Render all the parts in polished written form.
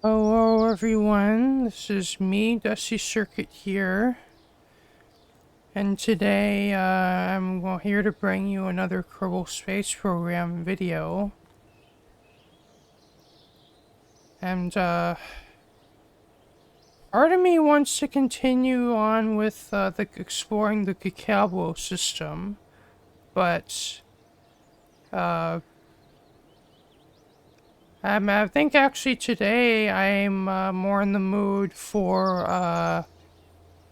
Hello everyone, this is me, Dusty Circuit here, and today I'm here to bring you another Kerbal Space Program video. And part of me wants to continue on with exploring the Quackpack system, but I think actually today I'm more in the mood for a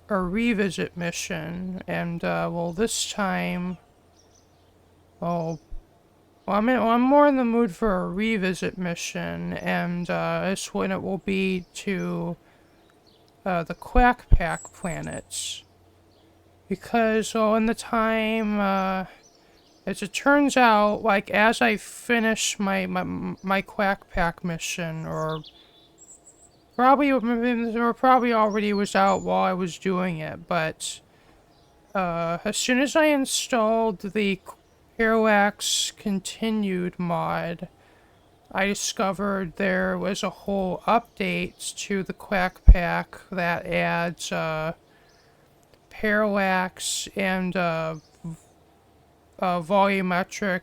revisit mission, and well, this time, I'm more in the mood for a revisit mission, and this one it will be to the Quackpack planets, because in the time, as it turns out, like as I finish my Quackpack mission, or probably already was out while I was doing it, but as soon as I installed the Parallax Continued mod, I discovered there was a whole update to the Quackpack that adds parallax and volumetric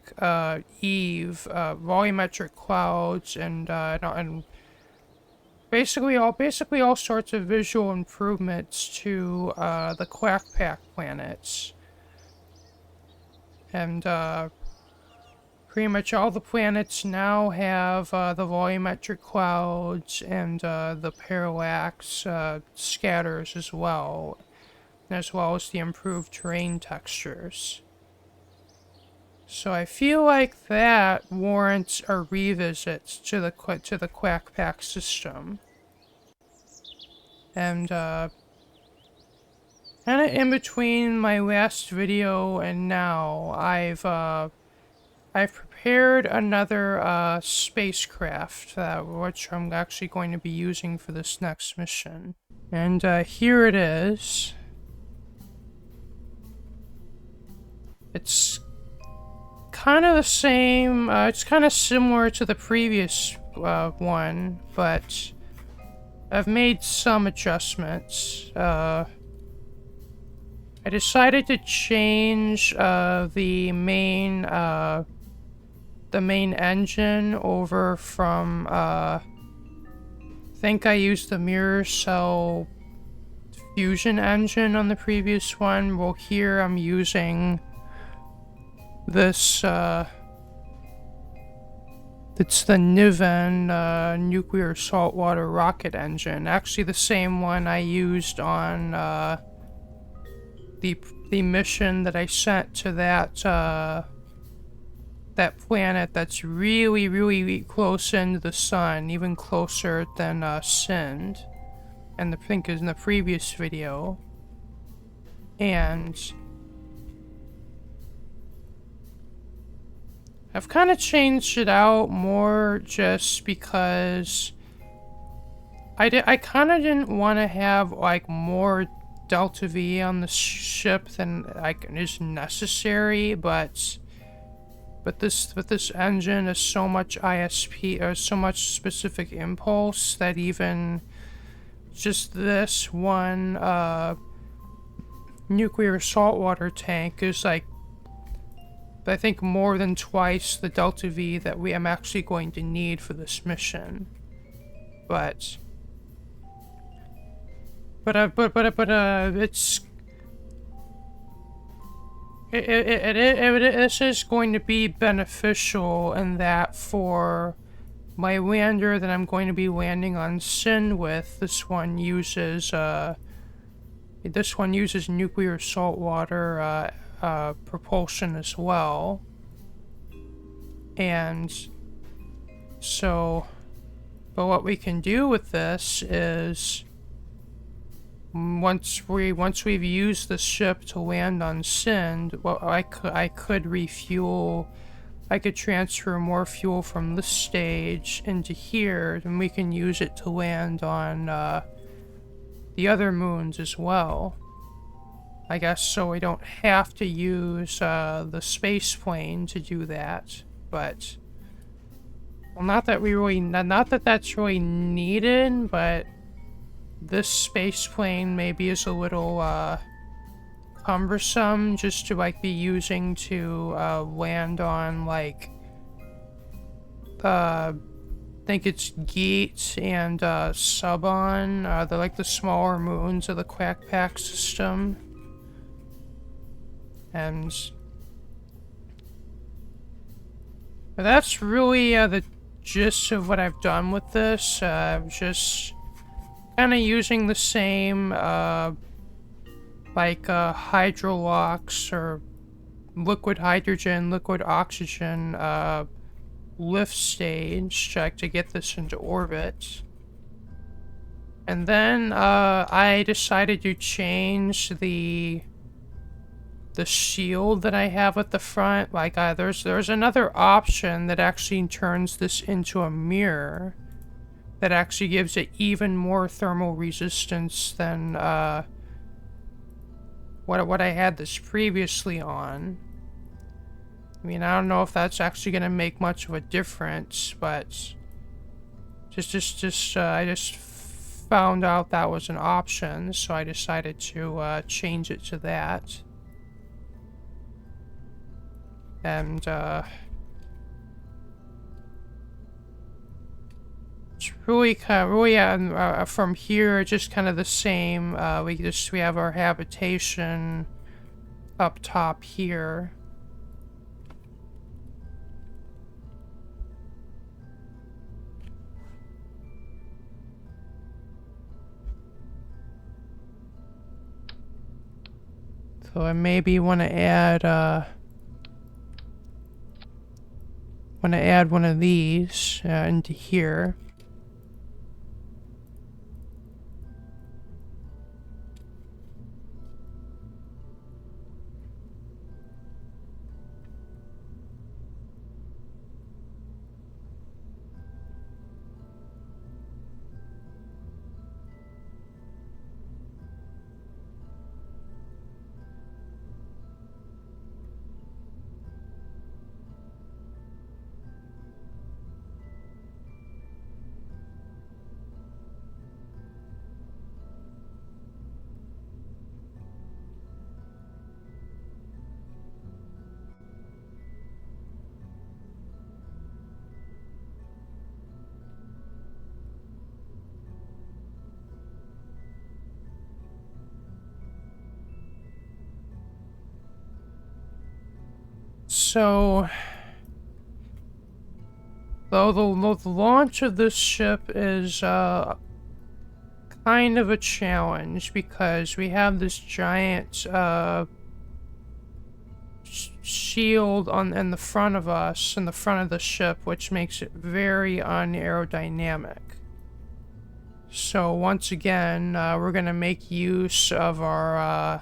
volumetric clouds, and basically all sorts of visual improvements to the Quackpack planets. And pretty much all the planets now have the volumetric clouds and the parallax scatters as well as the improved terrain textures. So I feel like that warrants a revisit to the Quackpack system. And kind of in between my last video and now, I've prepared another spacecraft, which I'm actually going to be using for this next mission. And here it is. It's kind of the same, it's kind of similar to the previous one, but I've made some adjustments. I decided to change the main engine over from, I think I used the mirror cell fusion engine on the previous one. Well, here I'm using this, it's the Niven nuclear saltwater rocket engine. Actually, the same one I used on the mission that I sent to that planet that's really close into the sun, even closer than Sind, and I think is in the previous video. And I've kind of changed it out more just because I kind of didn't want to have like more Delta V on the ship than like is necessary, but this engine is so much ISP, or so much specific impulse, that even just this one nuclear saltwater tank is like, I think, more than twice the Delta V that I'm actually going to need for this mission. But this is going to be beneficial in that for my lander that I'm going to be landing on Sind with, this one uses nuclear saltwater propulsion as well. And so, but what we can do with this is, once we've used the ship to land on Sind, well, I could refuel. I could transfer more fuel from this stage into here, and we can use it to land on the other moons as well. I guess so we don't have to use the space plane to do that, but Well, not that we really, not that that's really needed, but this space plane maybe is a little, cumbersome just to, like, be using to, land on, like, I think it's Geet and, Subon. They're, like, the smaller moons of the Quackpack system. And that's really, the gist of what I've done with this. Just kind of using the same, like, hydrolox or liquid hydrogen, liquid oxygen, lift stage to get this into orbit. And then, I decided to change the shield that I have at the front. Like, there's another option that actually turns this into a mirror that actually gives it even more thermal resistance than, what I had this previously on. I mean, I don't know if that's actually going to make much of a difference, but I just found out that was an option, so I decided to change it to that. And it's really from here, just kind of the same. We have our habitation up top here. So I maybe want to add one of these into here. So, though the launch of this ship is kind of a challenge because we have this giant shield in the front of us, in the front of the ship, which makes it very unaerodynamic. So once again, we're gonna make use of our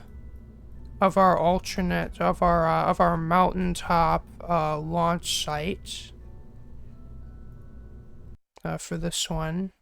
alternate of our mountaintop launch site for this one.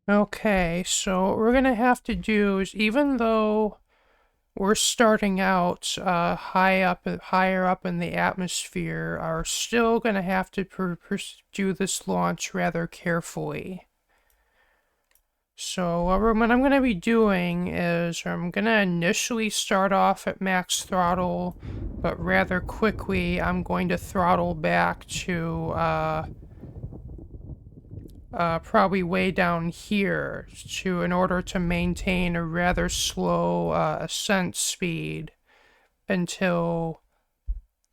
Okay, so what we're gonna have to do is, even though we're starting out higher up in the atmosphere, are still going to have to do this launch rather carefully. So what I'm going to be doing is I'm going to initially start off at max throttle, but rather quickly I'm going to throttle back to probably way down here in order to maintain a rather slow ascent speed until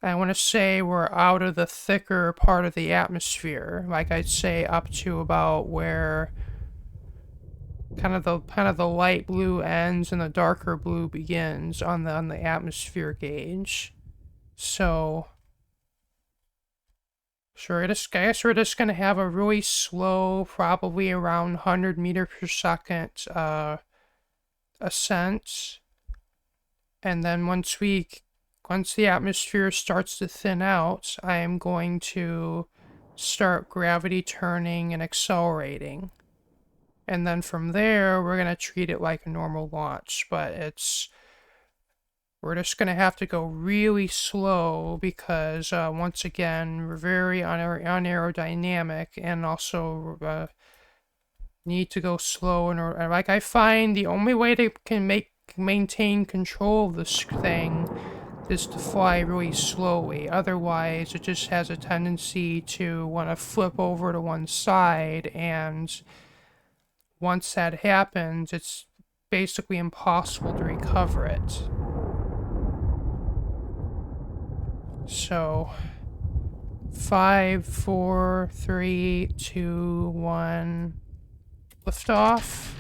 I want to say we're out of the thicker part of the atmosphere. Like I'd say up to about where kind of the light blue ends and the darker blue begins on the atmosphere gauge. So sure, I guess we're just gonna have a really slow, probably around 100 meters per second ascent, and then once the atmosphere starts to thin out, I am going to start gravity turning and accelerating. And then from there, we're going to treat it like a normal launch, but we're just going to have to go really slow because, once again, we're very unaerodynamic and also need to go slow. And like I find the only way to maintain control of this thing is to fly really slowly. Otherwise, it just has a tendency to want to flip over to one side, and once that happens, it's basically impossible to recover it. So, 5, 4, 3, 2, 1, liftoff.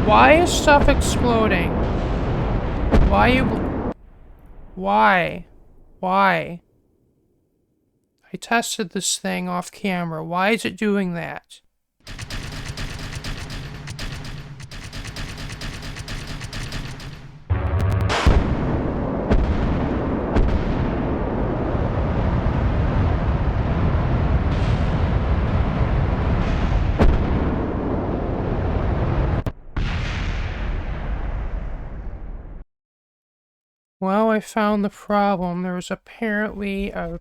Why is stuff exploding? Why? I tested this thing off camera. Why is it doing that? Well, I found the problem. There was apparently the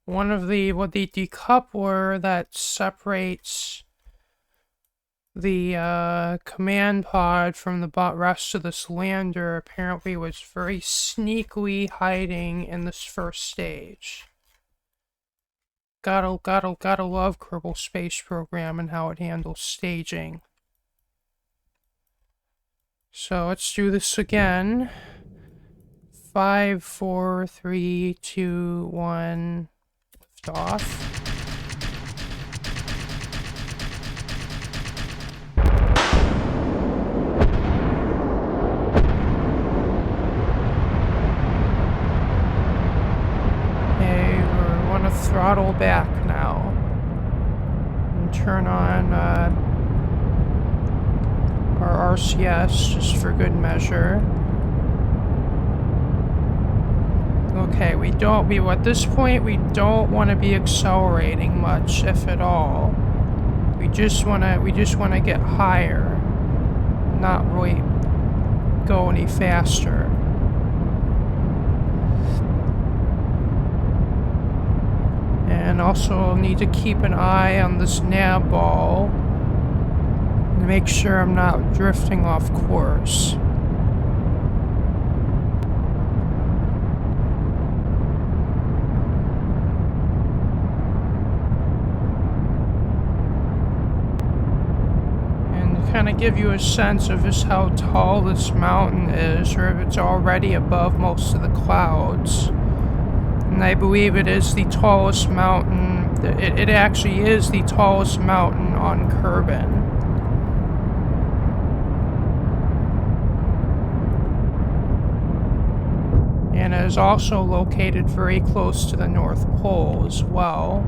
decoupler that separates the command pod from the rest of this lander apparently was very sneakily hiding in this first stage. Gotta love Kerbal Space Program and how it handles staging. So let's do this again. 5, 4, 3, 2, 1, lift off. Okay, we want to throttle back now. And turn on our RCS just for good measure. Okay, at this point, we don't want to be accelerating much, if at all. We just want to get higher, not really go any faster. And also need to keep an eye on this nav ball to make sure I'm not drifting off course. Kind of give you a sense of just how tall this mountain is, or if it's already above most of the clouds. And I believe it is the tallest mountain. It actually is the tallest mountain on Kerbin. And it is also located very close to the North Pole as well.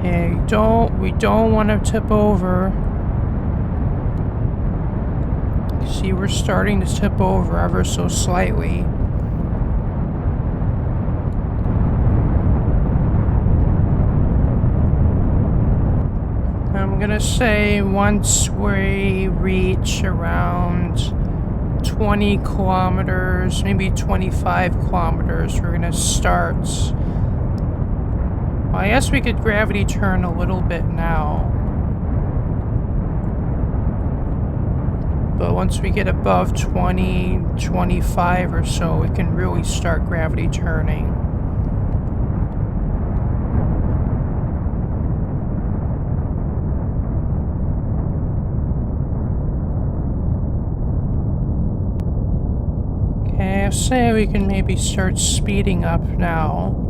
Okay, we don't want to tip over. See, we're starting to tip over ever so slightly. I'm gonna say once we reach around 20 kilometers, maybe 25 kilometers, we're gonna start. Well, I guess we could gravity turn a little bit now. But once we get above 20, 25 or so, we can really start gravity turning. Okay, I say we can maybe start speeding up now.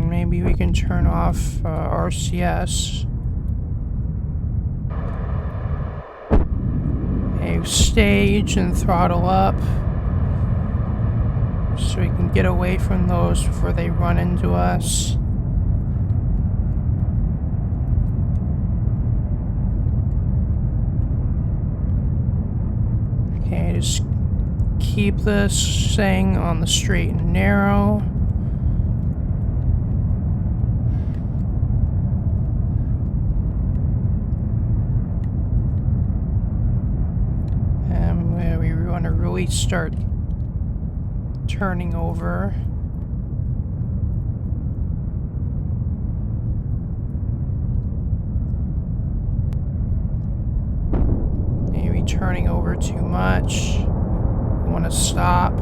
Maybe we can turn off RCS. Okay, stage and throttle up. So we can get away from those before they run into us. Okay, just keep this thing on the straight and narrow. And we want to really start turning over. Maybe turning over too much. We want to stop.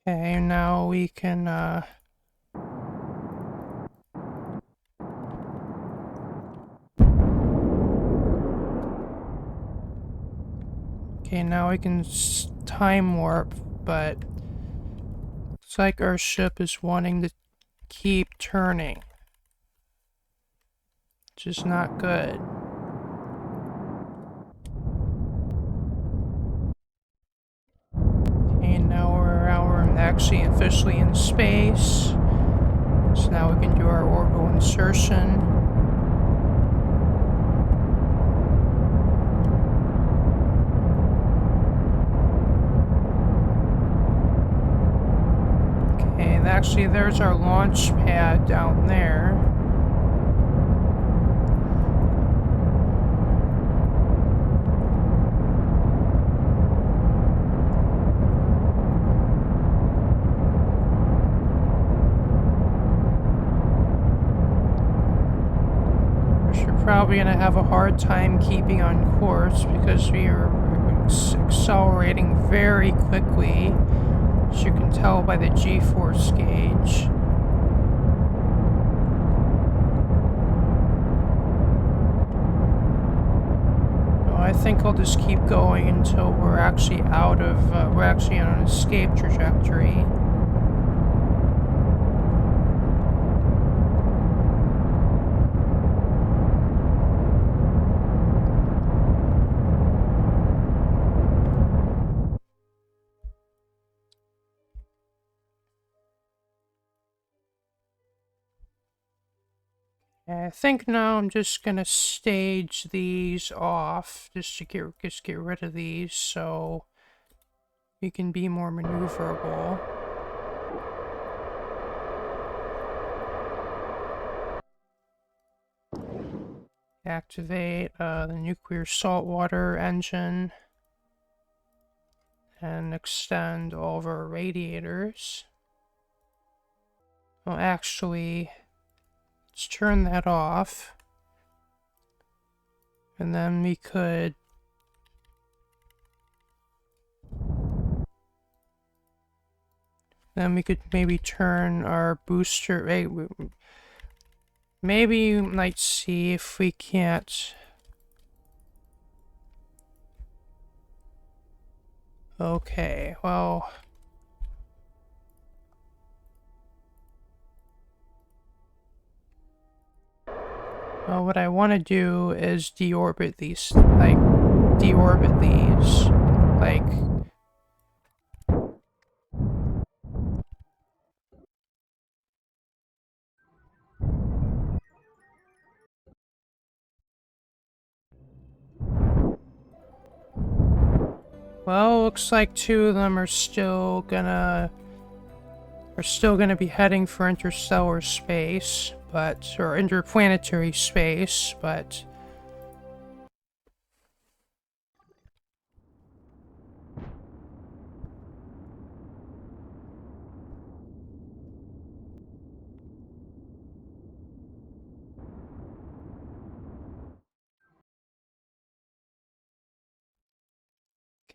Okay, now we can okay, now we can time warp, but it's like our ship is wanting to keep turning, which is not good. Okay, now we're actually officially in space. So now we can do our orbital insertion. Okay, and actually there's our launch pad down there. Probably gonna have a hard time keeping on course because we are accelerating very quickly, as you can tell by the G-force gauge. So I think I'll just keep going until we're actually out of, we're actually on an escape trajectory. I think now I'm just gonna stage these off just to get rid of these so we can be more maneuverable. Activate the nuclear saltwater engine and extend all of our radiators. Well, actually, let's turn that off. And then we could maybe turn our booster. Maybe we might see if we can't. Okay, well, Well, what I want to do is deorbit these, like, deorbit these, like... Well, looks like 2 of them are still gonna be heading for interstellar space, or interplanetary space, but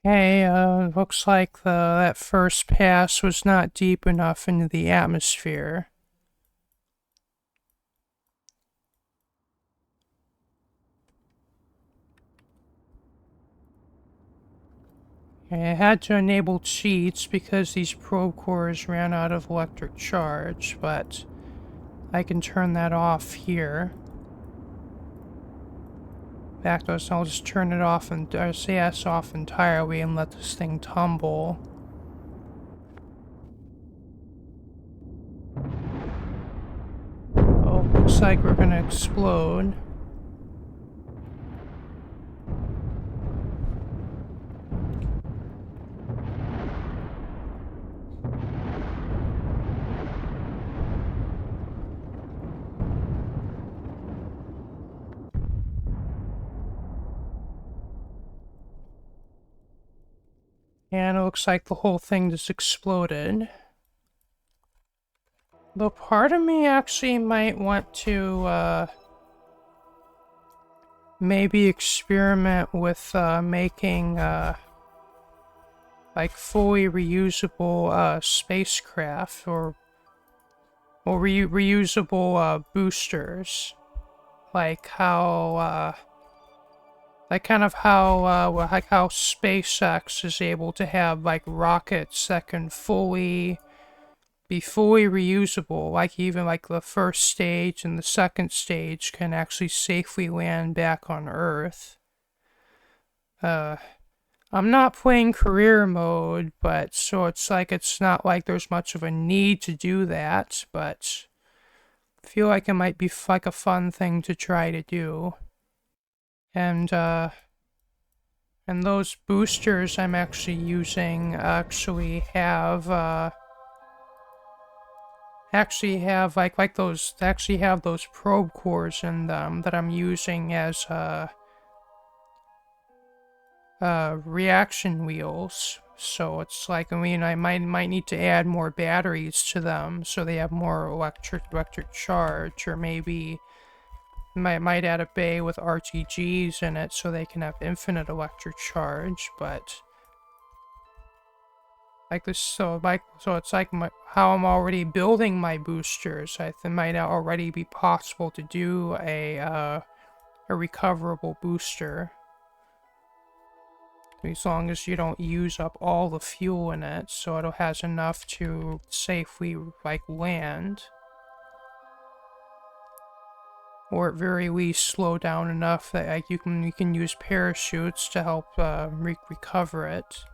okay, looks like that first pass was not deep enough into the atmosphere. I had to enable cheats because these probe cores ran out of electric charge, but I can turn that off here. In fact, I'll just turn it off and CS off entirely and let this thing tumble. Oh, looks like we're gonna explode. And it looks like the whole thing just exploded. Though part of me actually might want to, maybe experiment with, making, like fully reusable, spacecraft, or reusable, boosters. Like how, like kind of how, like how SpaceX is able to have, like, rockets that can be fully reusable, like even like the first stage and the second stage can actually safely land back on Earth. I'm not playing career mode, but so it's not like there's much of a need to do that, but I feel like it might be like a fun thing to try to do. And and those boosters I'm actually using actually have those probe cores in them that I'm using as reaction wheels. So it's like, I mean, I might need to add more batteries to them so they have more electric charge, or maybe might add a bay with RTGs in it so they can have infinite electric charge. But like this, so it's like how I'm already building my boosters. I think it might already be possible to do a recoverable booster, as long as you don't use up all the fuel in it, so it has enough to safely like land, or at very least slow down enough that like you can use parachutes to help recover it.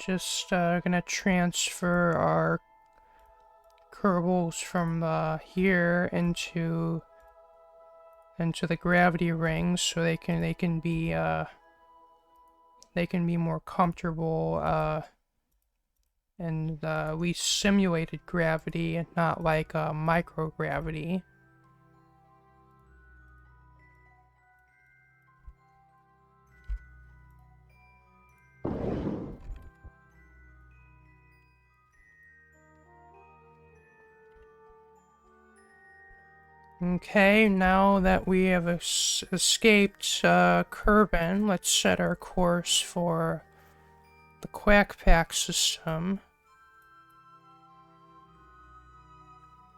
Just gonna transfer our Kerbals from here into the gravity rings so they can be more comfortable and we simulated gravity and not like microgravity. Okay, now that we have escaped Kerbin, let's set our course for the Quackpack system.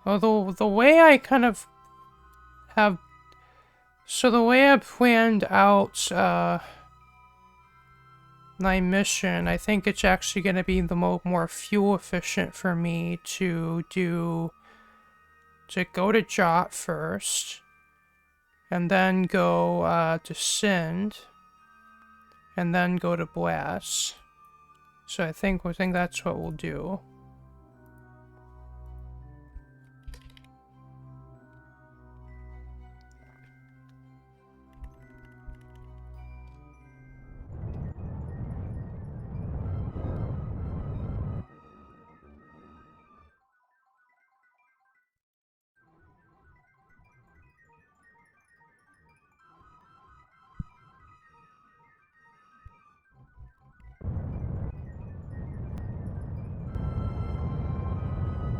Although the way I kind of have, so the way I planned out my mission, I think it's actually going to be the more fuel efficient for me to go to Jot first, and then go to Send, and then go to Blast. So I think that's what we'll do.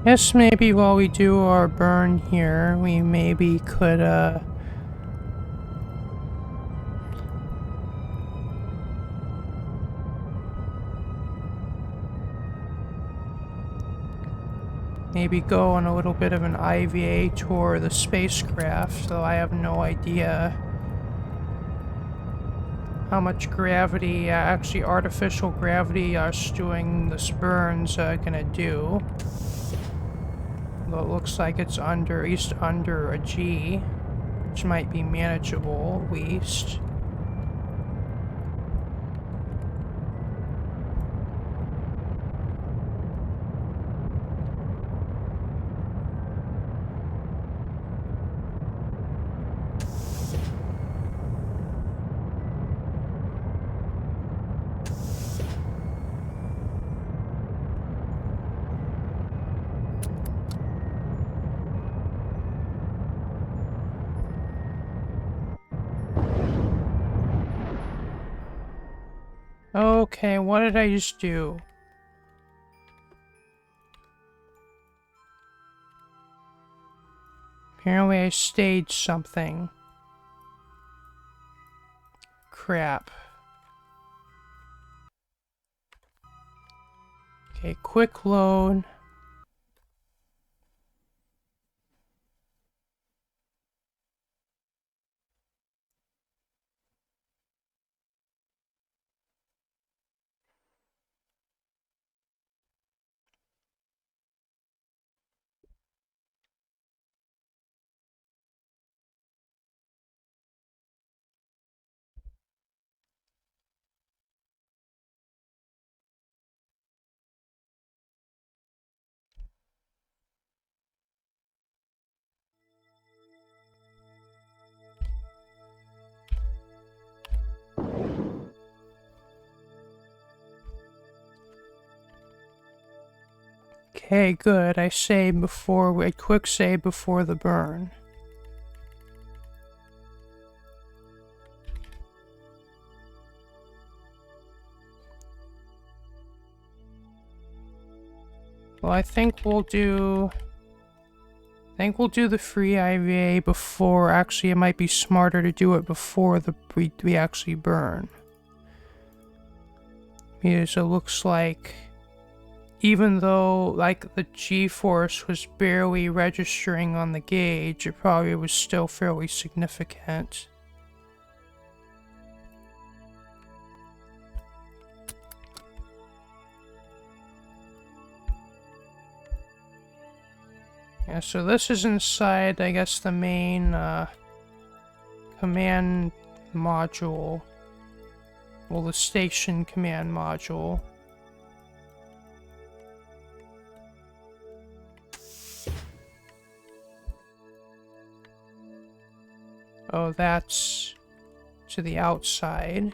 Guess maybe while we do our burn here, we maybe could, maybe go on a little bit of an IVA tour of the spacecraft, though I have no idea how much gravity, actually artificial gravity, us doing this burn's gonna do. Though it looks like it's at least under a G, which might be manageable at least. Okay, what did I just do? Apparently I staged something. Crap. Okay, quick load. Okay, good. I quick save before the burn. Well, I think we'll do the free IVA before. Actually, it might be smarter to do it before we actually burn. Because it looks like, even though like the G-force was barely registering on the gauge, it probably was still fairly significant. Yeah, so this is inside, I guess, the main command module. Well, the station command module. Oh, that's to the outside.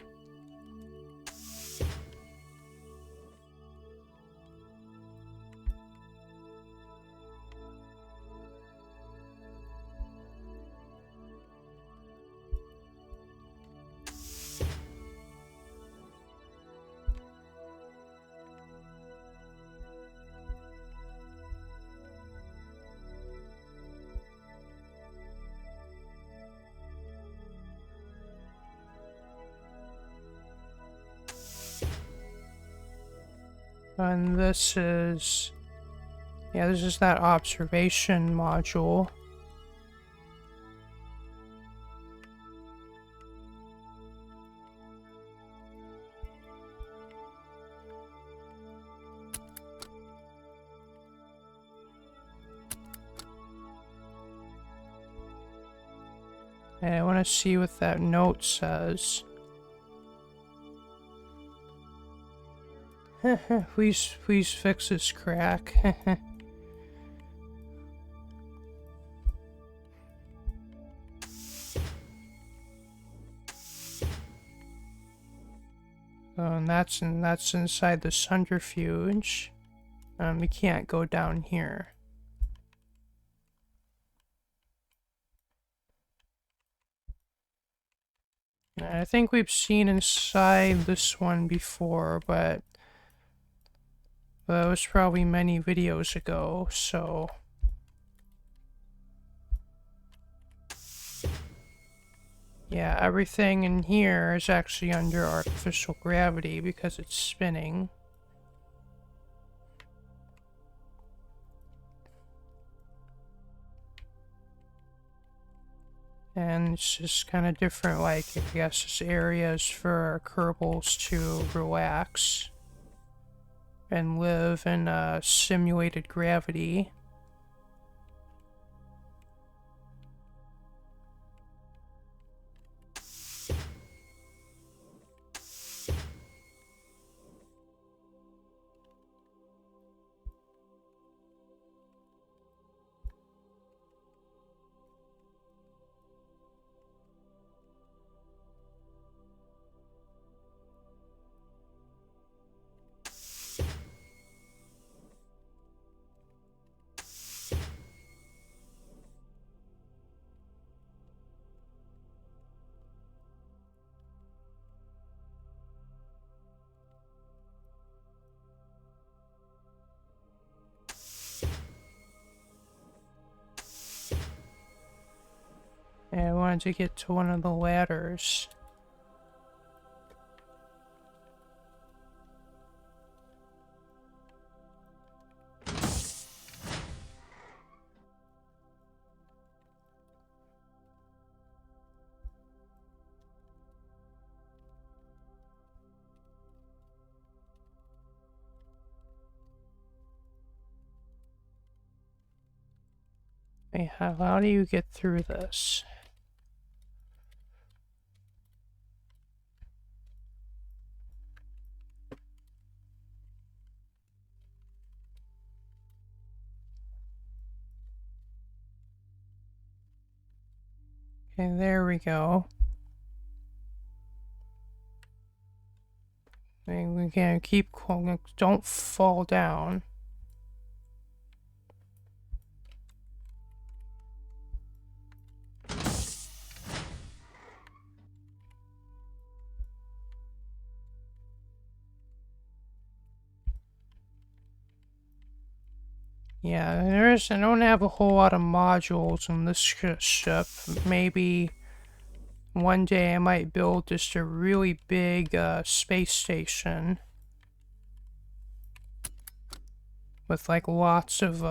And this is Yeah, this is that observation module. And I want to see what that note says. please fix this crack. Oh, and that's inside the centrifuge. We can't go down here. I think we've seen inside this one before, but it was probably many videos ago, so... Yeah, everything in here is actually under artificial gravity because it's spinning. And it's just kind of different, like, I guess, just areas for Kerbals to relax and live in simulated gravity. And I wanted to get to one of the ladders. Hey, how do you get through this? Okay, there we go. And we can keep, don't fall down. Yeah, I don't have a whole lot of modules on this ship. Maybe one day I might build just a really big space station with like lots of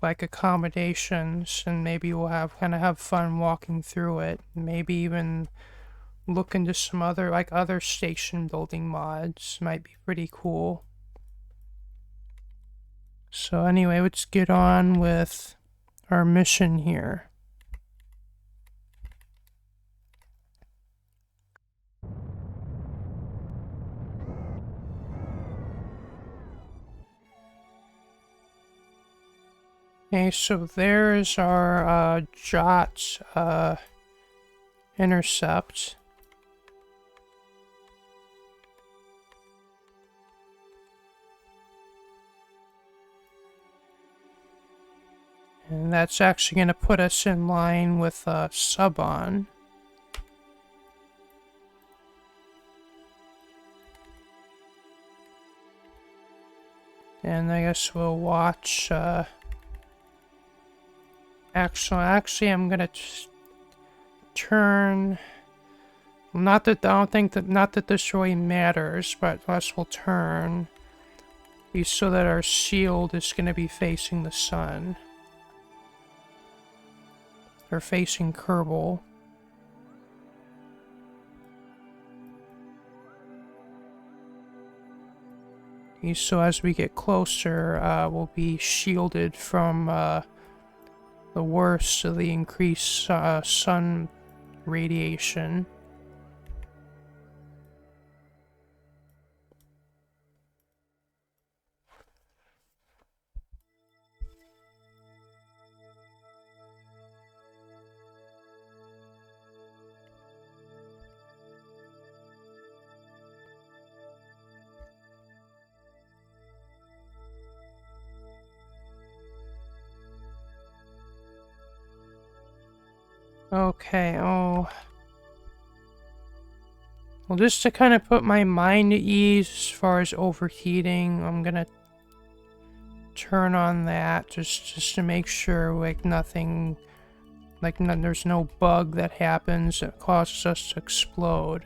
like accommodations, and maybe we'll have fun walking through it. Maybe even look into some other station building mods. Might be pretty cool. So anyway, let's get on with our mission here. Okay, so there's our Jot intercept. And that's actually going to put us in line with Subon. And I guess we'll watch... Actually, I'm going to turn... Not that this really matters, but us will turn so that our shield is going to be facing the sun. Or facing Kerbal. So as we get closer, we'll be shielded from the worst of the increased sun radiation. Okay, oh. Well, just to kind of put my mind at ease as far as overheating, I'm gonna turn on that just to make sure, like, nothing, like, there's no bug that happens that causes us to explode.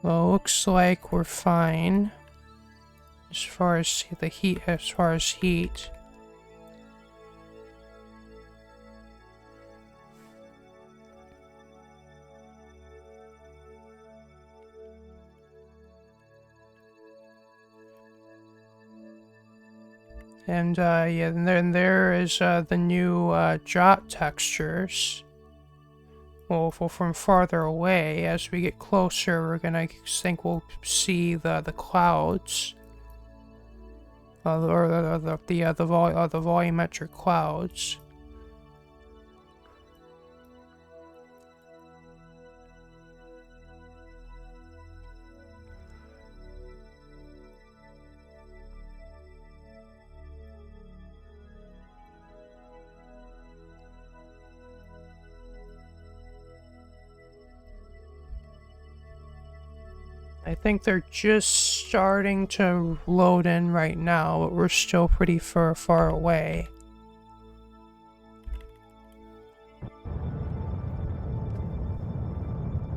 Well, looks like we're fine as far as the heat, And yeah, and then there is the new jot textures. Well, from farther away, as we get closer, we're gonna think we'll see the clouds, or the volumetric clouds. I think they're just starting to load in right now, but we're still pretty far away.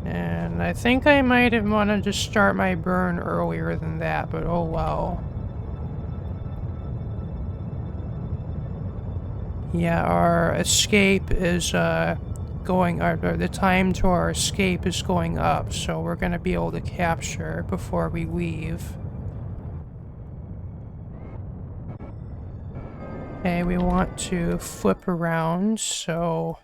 And I think I might have wanted to start my burn earlier than that, but oh well. Yeah, our escape is the time to our escape is going up, so we're gonna be able to capture before we leave. Okay, we want to flip around, so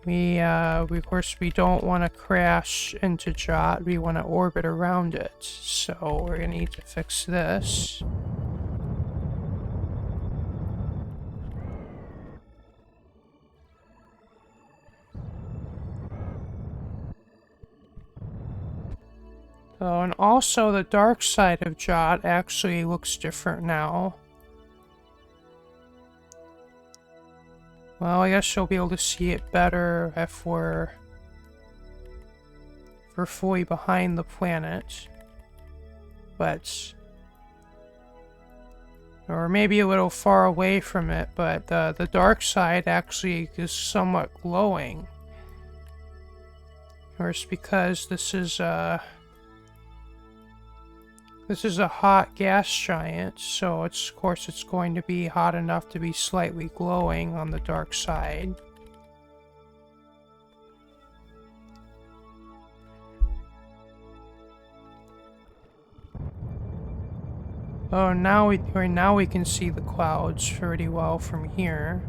of course we don't want to crash into Jot, we want to orbit around it, so we're gonna need to fix this. Oh, and also the dark side of Jot actually looks different now. Well, I guess you'll be able to see it better if we're fully behind the planet. But... or maybe a little far away from it, but the dark side actually is somewhat glowing. Or it's because this is a hot gas giant, so of course it's going to be hot enough to be slightly glowing on the dark side. Oh, now we can see the clouds pretty well from here.